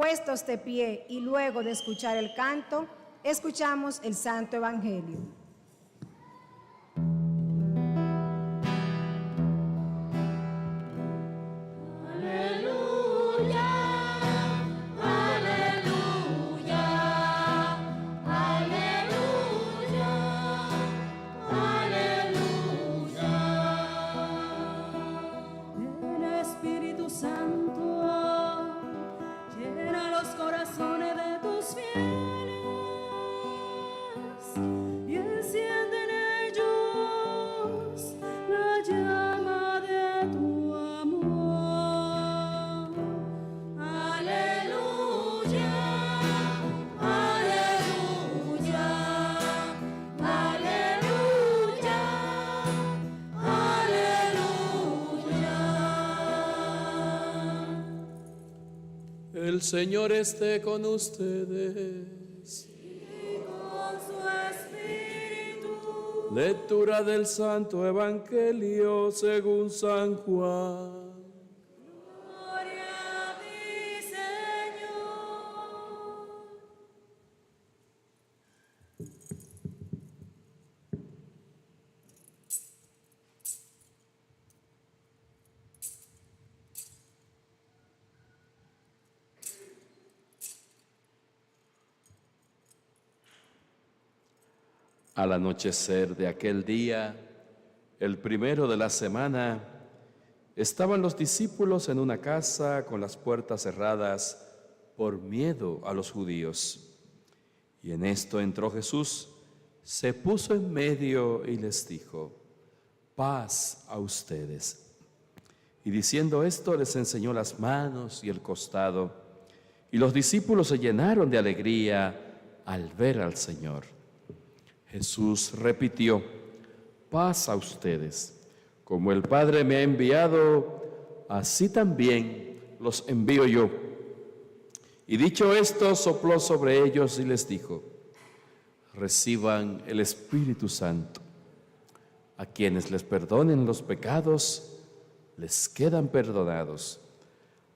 Puestos de pie y luego de escuchar el canto, escuchamos el Santo Evangelio. El Señor esté con ustedes. Y con su espíritu. Lectura del Santo Evangelio según San Juan. Gloria a ti, Señor. Al anochecer de aquel día, el primero de la semana, estaban los discípulos en una casa con las puertas cerradas por miedo a los judíos. Y en esto entró Jesús, se puso en medio y les dijo: paz a ustedes. Y diciendo esto, les enseñó las manos y el costado. Y los discípulos se llenaron de alegría al ver al Señor. Jesús repitió: paz a ustedes. Como el Padre me ha enviado, así también los envío yo. Y dicho esto, sopló sobre ellos y les dijo: reciban el Espíritu Santo. A quienes les perdonen los pecados, les quedan perdonados.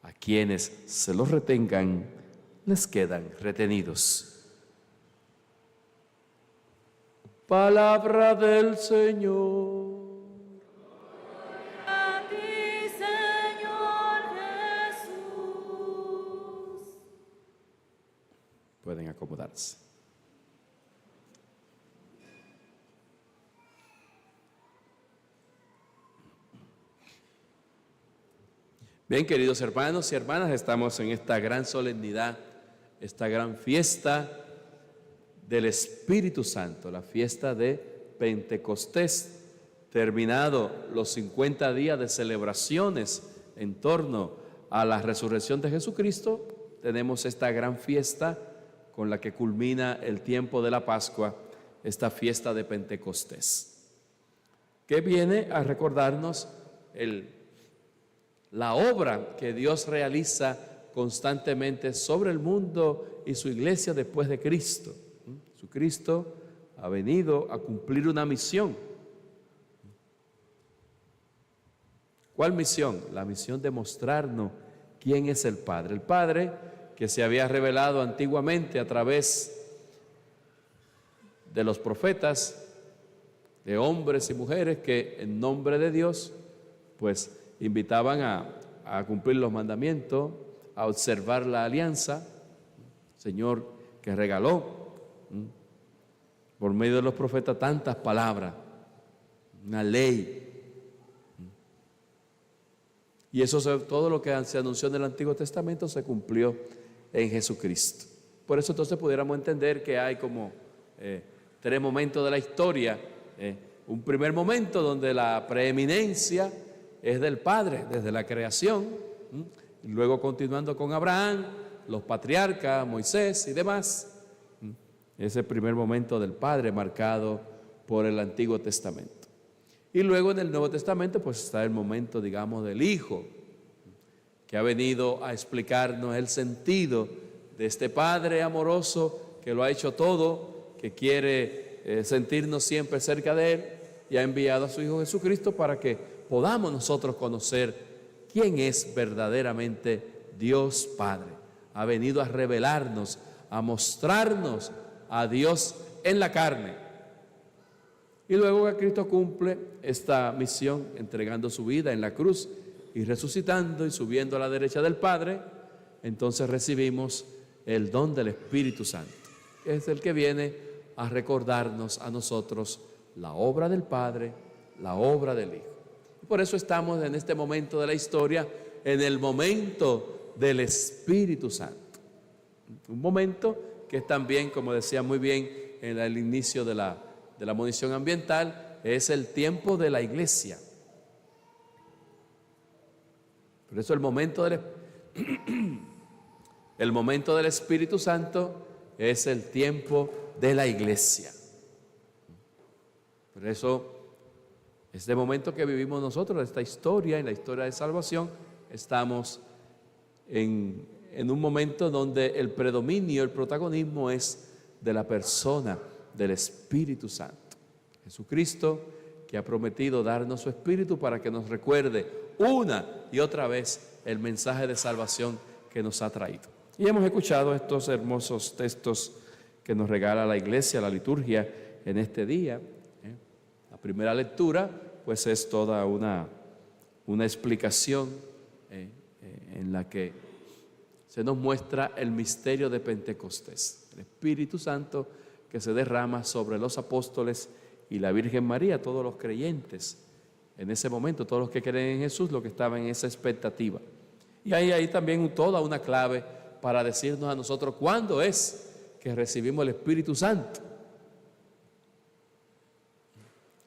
A quienes se los retengan, les quedan retenidos. Palabra del Señor. Gloria a ti, Señor Jesús. Pueden acomodarse. Bien, queridos hermanos y hermanas, estamos en esta gran solemnidad, esta gran fiesta del Espíritu Santo, la fiesta de Pentecostés. Terminado los 50 días de celebraciones en torno a la resurrección de Jesucristo, tenemos esta gran fiesta con la que culmina el tiempo de la Pascua, esta fiesta de Pentecostés, que viene a recordarnos la obra que Dios realiza constantemente sobre el mundo y su iglesia después de Cristo. Cristo ha venido a cumplir una misión. ¿Cuál misión? La misión de mostrarnos quién es el Padre. El Padre que se había revelado antiguamente a través de los profetas, de hombres y mujeres que en nombre de Dios, pues invitaban a cumplir los mandamientos, a observar la alianza. Señor que regaló por medio de los profetas tantas palabras, una ley. Y eso, todo lo que se anunció en el Antiguo Testamento se cumplió en Jesucristo. Por eso entonces pudiéramos entender que hay como tres momentos de la historia. Un primer momento donde la preeminencia es del Padre desde la creación, y luego continuando con Abraham, los patriarcas, Moisés y demás. Ese primer momento del Padre marcado por el Antiguo Testamento. Y luego en el Nuevo Testamento pues está el momento, digamos, del Hijo, que ha venido a explicarnos el sentido de este Padre amoroso que lo ha hecho todo, que quiere sentirnos siempre cerca de Él, y ha enviado a su Hijo Jesucristo para que podamos nosotros conocer quién es verdaderamente Dios Padre, ha venido a revelarnos, a mostrarnos a Dios en la carne. Y luego que Cristo cumple esta misión, entregando su vida en la cruz y resucitando y subiendo a la derecha del Padre, entonces recibimos el don del Espíritu Santo, que es el que viene a recordarnos a nosotros la obra del Padre, la obra del Hijo. Y por eso estamos en este momento de la historia, en el momento del Espíritu Santo. Un momento que es también, como decía muy bien en el inicio de la monición ambiental, es el tiempo de la iglesia. Por eso el momento del Espíritu Santo es el tiempo de la iglesia. Por eso, este momento que vivimos nosotros, esta historia, en la historia de salvación, estamos en un momento donde el predominio, el protagonismo es de la persona del Espíritu Santo. Jesucristo, que ha prometido darnos su Espíritu para que nos recuerde una y otra vez el mensaje de salvación que nos ha traído. Y hemos escuchado estos hermosos textos que nos regala la iglesia, la liturgia en este día. La primera lectura, pues, es toda una explicación en la que se nos muestra el misterio de Pentecostés, el Espíritu Santo que se derrama sobre los apóstoles y la Virgen María, todos los creyentes en ese momento, todos los que creen en Jesús, los que estaban en esa expectativa. Y hay también toda una clave para decirnos a nosotros cuándo es que recibimos el Espíritu Santo.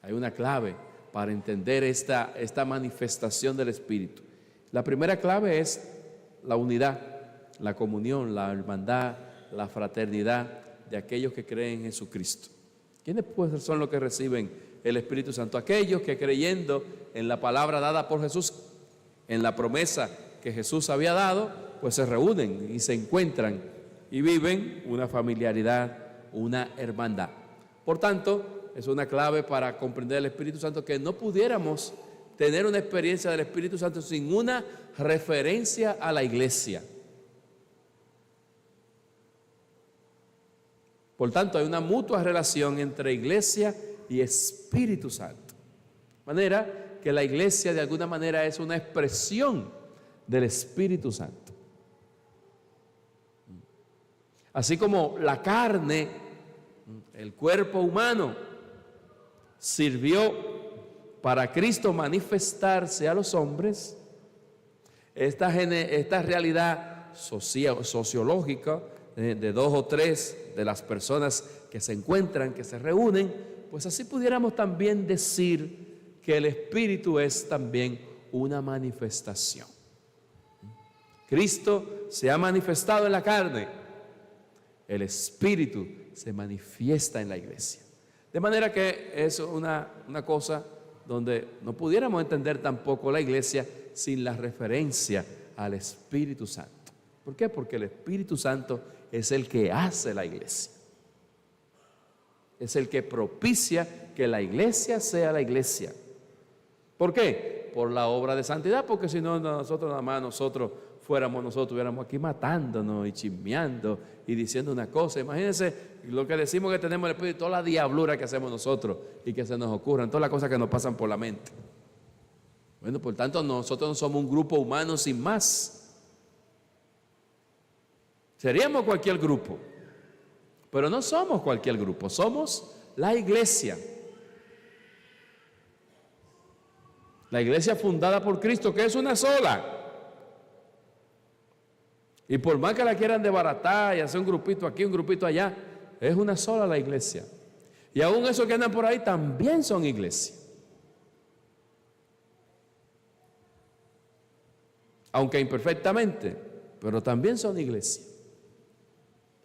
Hay una clave para entender esta manifestación del Espíritu. La primera clave es la unidad, la comunión, la hermandad, la fraternidad de aquellos que creen en Jesucristo. ¿Quiénes pues son los que reciben el Espíritu Santo? Aquellos que, creyendo en la palabra dada por Jesús, en la promesa que Jesús había dado, pues se reúnen y se encuentran y viven una familiaridad, una hermandad. Por tanto, es una clave para comprender el Espíritu Santo, que no pudiéramos tener una experiencia del Espíritu Santo sin una referencia a la iglesia. Por tanto, hay una mutua relación entre iglesia y Espíritu Santo. De manera que la iglesia de alguna manera es una expresión del Espíritu Santo. Así como la carne, el cuerpo humano, sirvió para Cristo manifestarse a los hombres, esta realidad sociológica de dos o tres de las personas que se encuentran, que se reúnen, pues así pudiéramos también decir que el Espíritu es también una manifestación. Cristo se ha manifestado en la carne, el Espíritu se manifiesta en la iglesia. De manera que es una cosa donde no pudiéramos entender tampoco la iglesia sin la referencia al Espíritu Santo. ¿Por qué? Porque el Espíritu Santo es el que hace la iglesia. Es el que propicia que la iglesia sea la iglesia. ¿Por qué? Por la obra de santidad, porque si no, nosotros estuviéramos aquí matándonos y chismeando y diciendo una cosa. Imagínense lo que decimos que tenemos el Espíritu, toda la diablura que hacemos nosotros y que se nos ocurran, todas las cosas que nos pasan por la mente. Bueno, por tanto, nosotros no somos un grupo humano sin más. Seríamos cualquier grupo, pero no somos cualquier grupo, somos la iglesia. La iglesia fundada por Cristo, que es una sola. Y por más que la quieran desbaratar y hacer un grupito aquí, un grupito allá, es una sola la iglesia. Y aún esos que andan por ahí también son iglesia. Aunque imperfectamente, pero también son iglesia.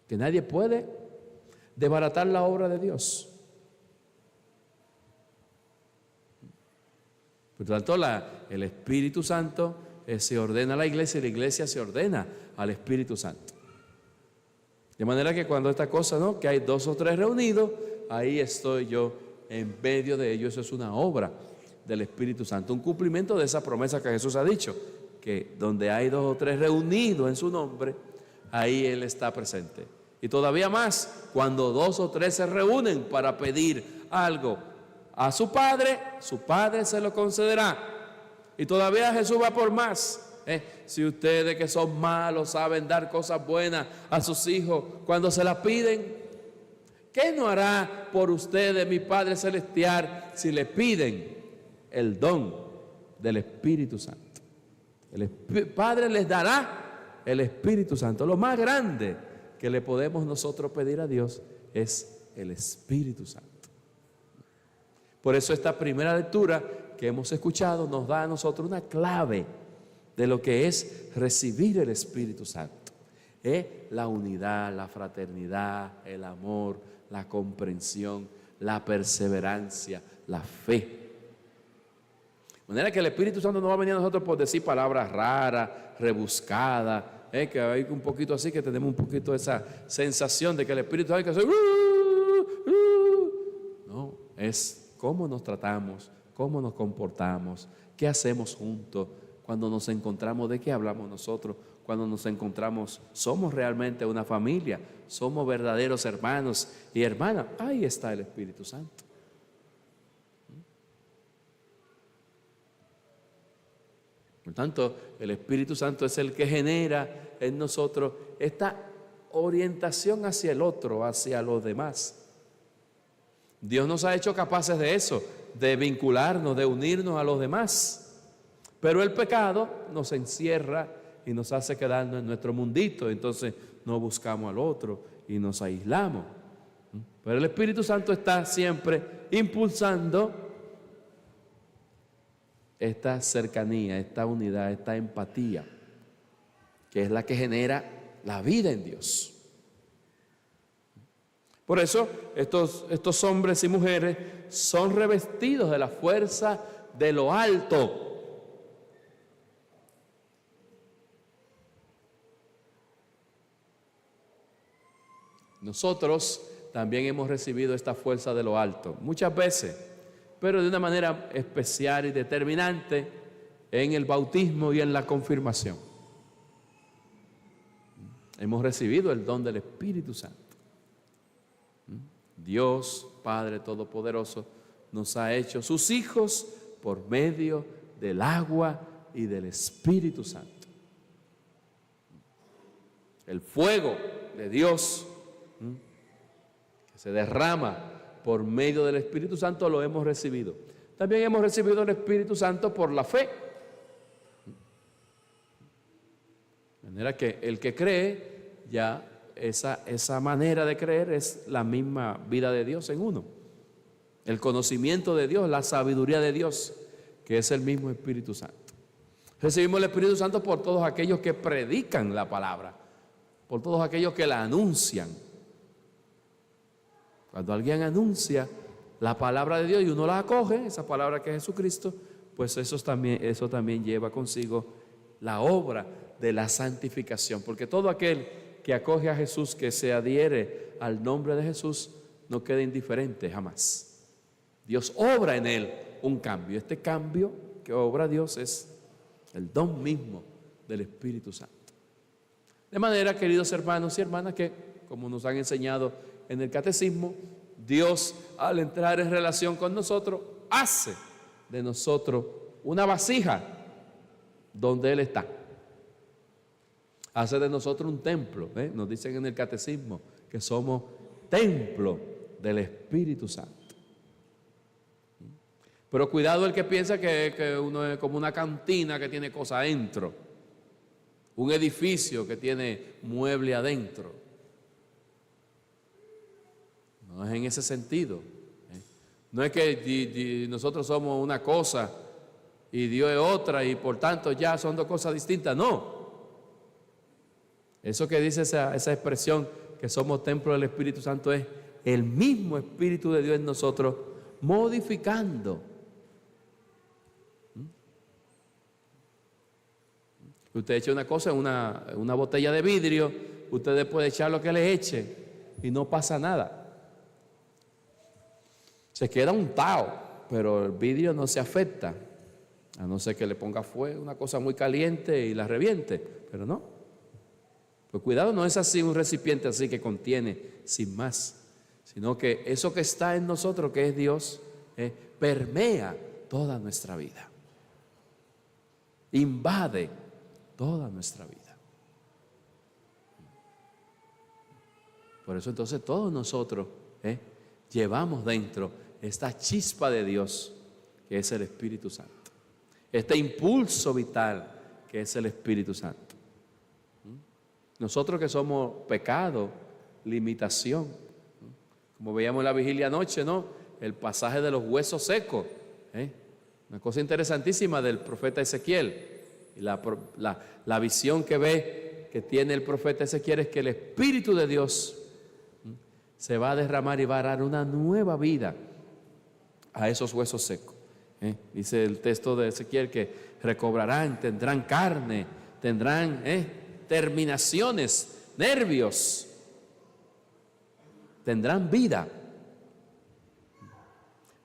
Que nadie puede desbaratar la obra de Dios. Por lo tanto, el Espíritu Santo se ordena a la iglesia y la iglesia se ordena al Espíritu Santo. De manera que cuando esta cosa, ¿no?, que hay dos o tres reunidos, ahí estoy yo en medio de ellos. Eso es una obra del Espíritu Santo, un cumplimiento de esa promesa que Jesús ha dicho, que donde hay dos o tres reunidos en su nombre, ahí Él está presente. Y todavía más, cuando 2 o 3 se reúnen para pedir algo a su Padre se lo concederá. Y todavía Jesús va por más. Si ustedes que son malos saben dar cosas buenas a sus hijos cuando se las piden, ¿qué no hará por ustedes mi Padre Celestial si le piden el don del Espíritu Santo? El Padre les dará el Espíritu Santo. Lo más grande que le podemos nosotros pedir a Dios es el Espíritu Santo. Por eso esta primera lectura que hemos escuchado nos da a nosotros una clave de lo que es recibir el Espíritu Santo. La unidad, la fraternidad, el amor, la comprensión, la perseverancia, la fe. De manera que el Espíritu Santo no va a venir a nosotros por decir palabras raras, rebuscadas, que hay un poquito así, que tenemos un poquito esa sensación de que el Espíritu Santo hay que hacer no, es cómo nos tratamos, cómo nos comportamos, qué hacemos juntos, cuando nos encontramos, de qué hablamos nosotros, cuando nos encontramos, somos realmente una familia, somos verdaderos hermanos y hermanas. Ahí está el Espíritu Santo. Por tanto, el Espíritu Santo es el que genera en nosotros esta orientación hacia el otro, hacia los demás. Dios nos ha hecho capaces de eso, de vincularnos, de unirnos a los demás. Pero el pecado nos encierra y nos hace quedarnos en nuestro mundito. Entonces no buscamos al otro y nos aislamos. Pero el Espíritu Santo está siempre impulsando esta cercanía, esta unidad, esta empatía, que es la que genera la vida en Dios. Por eso estos hombres y mujeres son revestidos de la fuerza de lo alto. Nosotros también hemos recibido esta fuerza de lo alto, muchas veces, pero de una manera especial y determinante en el bautismo y en la confirmación. Hemos recibido el don del Espíritu Santo. Dios, Padre Todopoderoso, nos ha hecho sus hijos por medio del agua y del Espíritu Santo. El fuego de Dios que se derrama por medio del Espíritu Santo lo hemos recibido. También hemos recibido el Espíritu Santo por la fe. De manera que el que cree, ya esa manera de creer es la misma vida de Dios en uno. El conocimiento de Dios, la sabiduría de Dios, que es el mismo Espíritu Santo. Recibimos el Espíritu Santo por todos aquellos que predican la palabra, por todos aquellos que la anuncian. Cuando alguien anuncia la palabra de Dios y uno la acoge, esa palabra que es Jesucristo, pues eso también lleva consigo la obra de la santificación. Porque todo aquel que acoge a Jesús, que se adhiere al nombre de Jesús, no queda indiferente jamás. Dios obra en él un cambio. Este cambio que obra Dios es el don mismo del Espíritu Santo. De manera, queridos hermanos y hermanas, que como nos han enseñado en el catecismo, Dios, al entrar en relación con nosotros, hace de nosotros una vasija donde Él está. Hace de nosotros un templo. Nos dicen en el catecismo que somos templo del Espíritu Santo. Pero cuidado el que piensa que uno es como una cantina que tiene cosas adentro, un edificio que tiene mueble adentro. No es en ese sentido. No es que nosotros somos una cosa y Dios es otra y por tanto ya son dos cosas distintas. No. Eso que dice esa expresión que somos templo del Espíritu Santo es el mismo Espíritu de Dios en nosotros modificando. Usted echa una cosa en una botella de vidrio, usted puede echar lo que le eche y no pasa nada. Se queda untado, pero el vidrio no se afecta, a no ser que le ponga fuego, una cosa muy caliente y la reviente, pero no. Pues cuidado, no es así un recipiente así que contiene sin más, sino que eso que está en nosotros, que es Dios, permea toda nuestra vida, invade toda nuestra vida. Por eso entonces todos nosotros llevamos dentro esta chispa de Dios, que es el Espíritu Santo, este impulso vital que es el Espíritu Santo. Nosotros que somos pecado, limitación, como veíamos en la vigilia anoche, ¿no? El pasaje de los huesos secos, una cosa interesantísima del profeta Ezequiel. Y la visión que tiene el profeta Ezequiel es que el Espíritu de Dios se va a derramar y va a dar una nueva vida a esos huesos secos. Dice el texto de Ezequiel que recobrarán, tendrán carne, tendrán terminaciones, nervios, tendrán vida.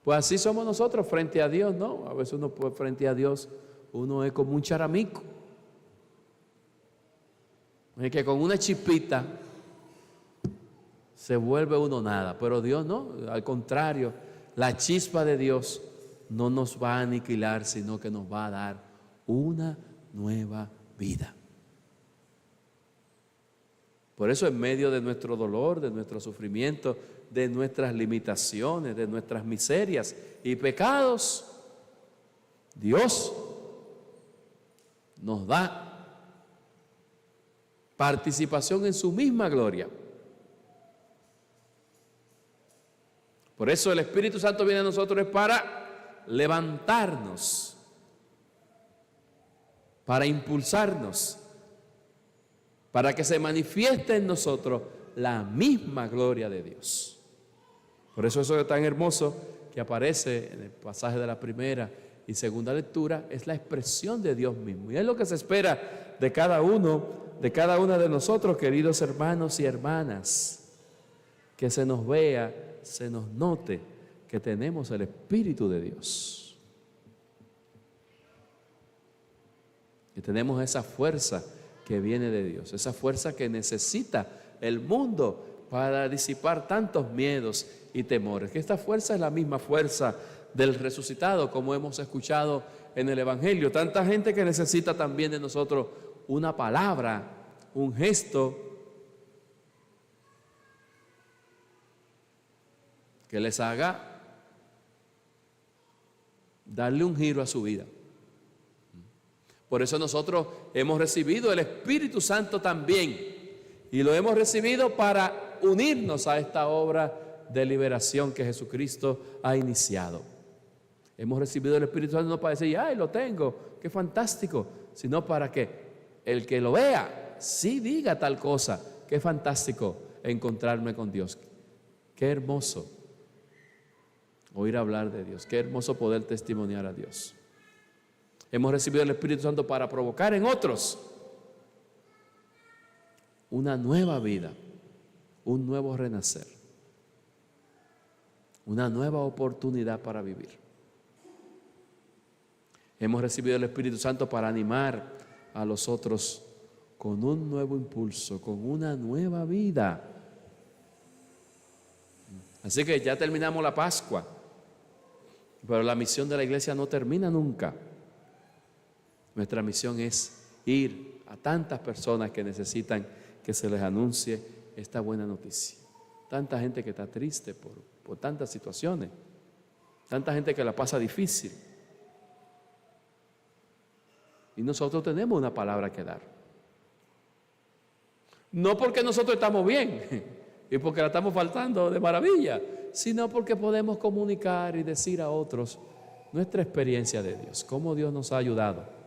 Pues así somos nosotros frente a Dios, ¿no? A veces uno puede frente a Dios, uno es como un charamico. Es que con una chispita se vuelve uno nada, pero Dios no, al contrario, la chispa de Dios no nos va a aniquilar, sino que nos va a dar una nueva vida. Por eso en medio de nuestro dolor, de nuestro sufrimiento, de nuestras limitaciones, de nuestras miserias y pecados, Dios nos da participación en su misma gloria. Por eso el Espíritu Santo viene a nosotros para levantarnos, para impulsarnos, para que se manifieste en nosotros la misma gloria de Dios. Por eso es tan hermoso que aparece en el pasaje de la primera y segunda lectura, es la expresión de Dios mismo. Y es lo que se espera de cada uno, de cada una de nosotros, queridos hermanos y hermanas, que se nos vea, se nos note que tenemos el Espíritu de Dios, que tenemos esa fuerza que viene de Dios, esa fuerza que necesita el mundo para disipar tantos miedos y temores, que esta fuerza es la misma fuerza del resucitado, como hemos escuchado en el Evangelio. Tanta gente que necesita también de nosotros una palabra, un gesto que les haga darle un giro a su vida. Por eso nosotros hemos recibido el Espíritu Santo también, y lo hemos recibido para unirnos a esta obra de liberación que Jesucristo ha iniciado. Hemos recibido el Espíritu Santo no para decir, ¡ay, lo tengo! ¡Qué fantástico! Sino para que el que lo vea, sí diga tal cosa. ¡Qué fantástico encontrarme con Dios! ¡Qué hermoso oír hablar de Dios! ¡Qué hermoso poder testimoniar a Dios! Hemos recibido el Espíritu Santo para provocar en otros una nueva vida, un nuevo renacer, una nueva oportunidad para vivir. Hemos recibido el Espíritu Santo para animar a los otros con un nuevo impulso, con una nueva vida. Así que ya terminamos la Pascua, pero la misión de la iglesia no termina nunca. Nuestra misión es ir a tantas personas que necesitan que se les anuncie esta buena noticia. Tanta gente que está triste por tantas situaciones, tanta gente que la pasa difícil. Y nosotros tenemos una palabra que dar. No porque nosotros estamos bien y porque la estamos faltando de maravilla, sino porque podemos comunicar y decir a otros nuestra experiencia de Dios, cómo Dios nos ha ayudado,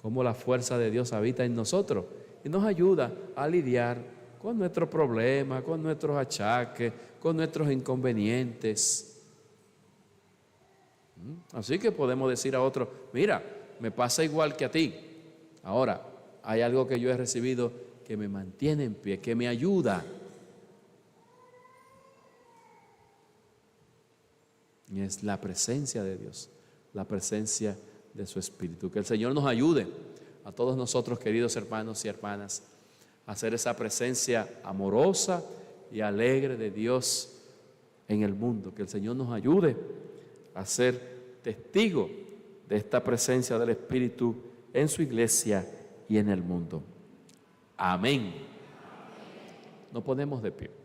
cómo la fuerza de Dios habita en nosotros y nos ayuda a lidiar con nuestros problemas, con nuestros achaques, con nuestros inconvenientes. Así que podemos decir a otros, mira, me pasa igual que a ti. Ahora, hay algo que yo he recibido que me mantiene en pie, que me ayuda. Y es la presencia de Dios, la presencia de su Espíritu. Que el Señor nos ayude a todos nosotros, queridos hermanos y hermanas, a ser esa presencia amorosa y alegre de Dios en el mundo. Que el Señor nos ayude a ser testigo de esta presencia del Espíritu en su iglesia y en el mundo. Amén. Nos ponemos de pie.